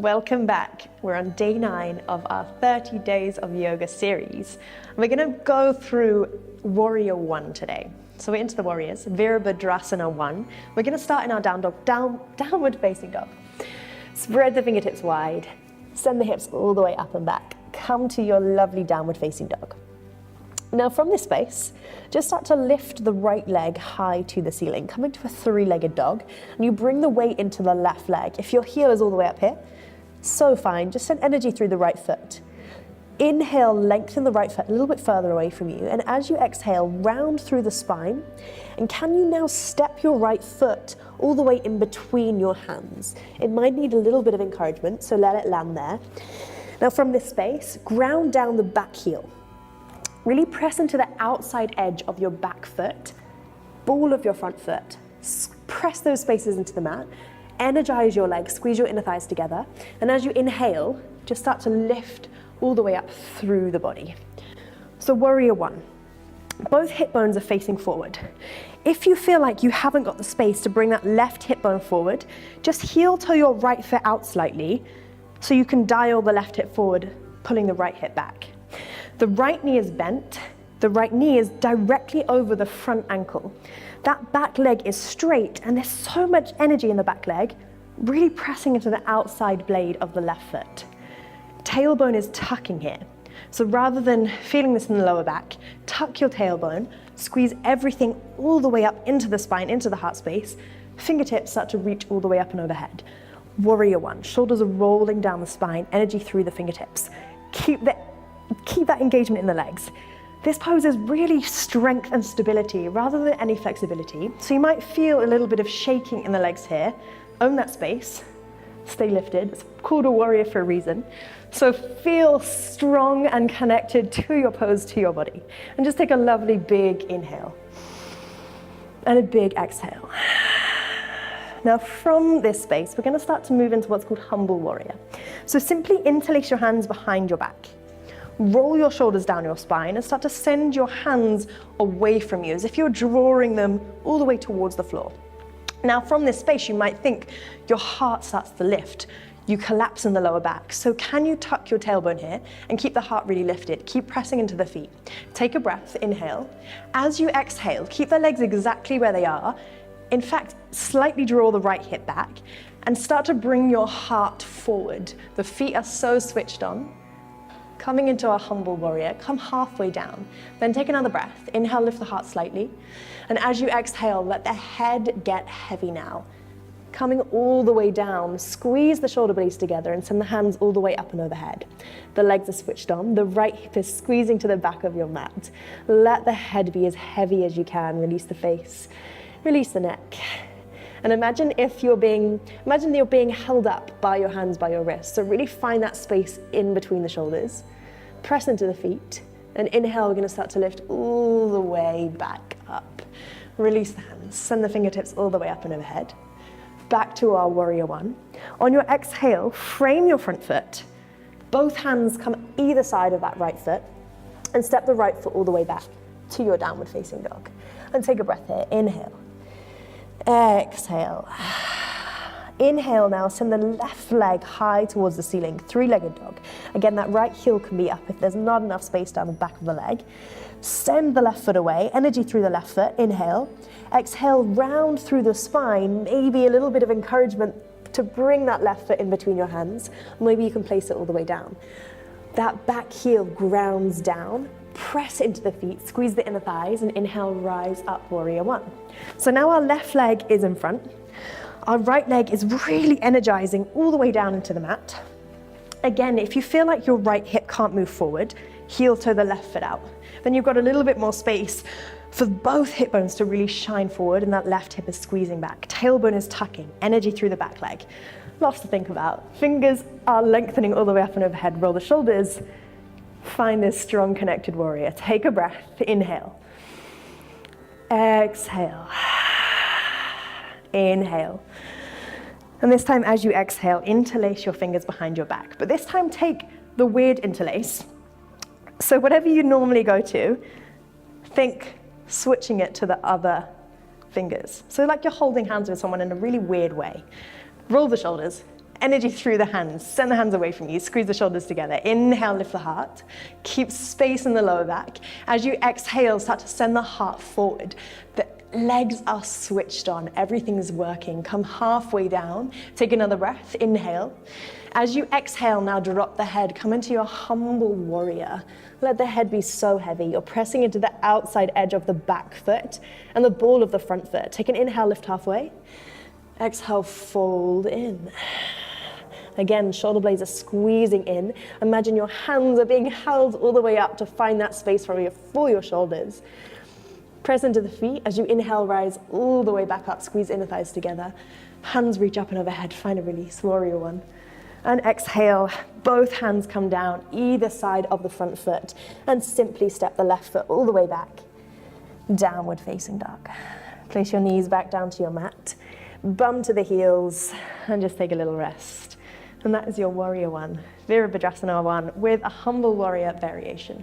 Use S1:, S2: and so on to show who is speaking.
S1: welcome back. We're on day 9 of our 30 days of yoga series. We're going to go through Warrior 1 today. So we're into the warriors, Virabhadrasana 1. We're going to start in our downward facing dog. Spread the fingertips wide, send the hips all the way up and back. Come to your lovely downward facing dog. Now from this space, just start to lift the right leg high to the ceiling. Come into a 3-legged dog, and you bring the weight into the left leg. If your heel is all the way up here, so fine, just send energy through the right foot. Inhale, lengthen the right foot a little bit further away from you, and as you exhale, round through the spine, and can you now step your right foot all the way in between your hands? It might need a little bit of encouragement, so let it land there. Now from this space, ground down the back heel. Really press into the outside edge of your back foot, ball of your front foot. Press those spaces into the mat. Energize your legs, squeeze your inner thighs together. And as you inhale, just start to lift all the way up through the body. So Warrior 1. Both hip bones are facing forward. If you feel like you haven't got the space to bring that left hip bone forward, just heel toe your right foot out slightly so you can dial the left hip forward, pulling the right hip back. The right knee is bent, the right knee is directly over the front ankle. That back leg is straight, and there's so much energy in the back leg, really pressing into the outside blade of the left foot. Tailbone is tucking here. So rather than feeling this in the lower back, tuck your tailbone, squeeze everything all the way up into the spine, into the heart space. Fingertips start to reach all the way up and overhead. Warrior 1, shoulders are rolling down the spine, energy through the fingertips. Keep that engagement in the legs. This pose is really strength and stability rather than any flexibility. So you might feel a little bit of shaking in the legs here. Own that space, stay lifted. It's called a warrior for a reason. So feel strong and connected to your pose, to your body. And just take a lovely big inhale and a big exhale. Now from this space, we're going to start to move into what's called humble warrior. So simply interlace your hands behind your back. Roll your shoulders down your spine and start to send your hands away from you as if you're drawing them all the way towards the floor. Now from this space, you might think your heart starts to lift. You collapse in the lower back. So can you tuck your tailbone here and keep the heart really lifted? Keep pressing into the feet. Take a breath, inhale. As you exhale, keep the legs exactly where they are. In fact, slightly draw the right hip back and start to bring your heart forward. The feet are so switched on. Coming into our humble warrior, come halfway down. Then take another breath. Inhale, lift the heart slightly. And as you exhale, let the head get heavy now. Coming all the way down, squeeze the shoulder blades together and send the hands all the way up and overhead. The legs are switched on. The right hip is squeezing to the back of your mat. Let the head be as heavy as you can. Release the face, release the neck. And imagine you're being held up by your hands, by your wrists. So really find that space in between the shoulders. Press into the feet. And inhale, we're going to start to lift all the way back up. Release the hands. Send the fingertips all the way up and overhead. Back to our Warrior 1. On your exhale, frame your front foot. Both hands come either side of that right foot. And step the right foot all the way back to your downward facing dog. And take a breath here. Inhale. Exhale. Inhale now, send the left leg high towards the ceiling, 3-legged dog. Again, that right heel can be up if there's not enough space down the back of the leg. Send the left foot away, energy through the left foot, inhale. Exhale, round through the spine, maybe a little bit of encouragement to bring that left foot in between your hands. Maybe you can place it all the way down. That back heel grounds down. Press into the feet, squeeze the inner thighs, and inhale, rise up, Warrior 1. So now our left leg is in front. Our right leg is really energizing all the way down into the mat. Again, if you feel like your right hip can't move forward, heel toe the left foot out. Then you've got a little bit more space for both hip bones to really shine forward, and that left hip is squeezing back. Tailbone is tucking, energy through the back leg. Lots to think about. Fingers are lengthening all the way up and overhead. Roll the shoulders. Find this strong connected warrior. Take a breath, inhale. Exhale. Inhale. And this time as you exhale, interlace your fingers behind your back. But this time take the weird interlace. So whatever you normally go to, think switching it to the other fingers. So like you're holding hands with someone in a really weird way. Roll the shoulders, energy through the hands. Send the hands away from you. Squeeze the shoulders together. Inhale, lift the heart. Keep space in the lower back. As you exhale, start to send the heart forward. The legs are switched on. Everything's working. Come halfway down. Take another breath. Inhale. As you exhale, now drop the head. Come into your humble warrior. Let the head be so heavy. You're pressing into the outside edge of the back foot and the ball of the front foot. Take an inhale, lift halfway. Exhale, fold in. Again, shoulder blades are squeezing in. Imagine your hands are being held all the way up to find that space for your shoulders. Press into the feet. As you inhale, rise all the way back up. Squeeze inner thighs together. Hands reach up and overhead. Find a release, warrior one. And exhale, both hands come down either side of the front foot and simply step the left foot all the way back. Downward facing dog. Place your knees back down to your mat. Bum to the heels and just take a little rest. And that is your warrior one, Virabhadrasana one with a humble warrior variation.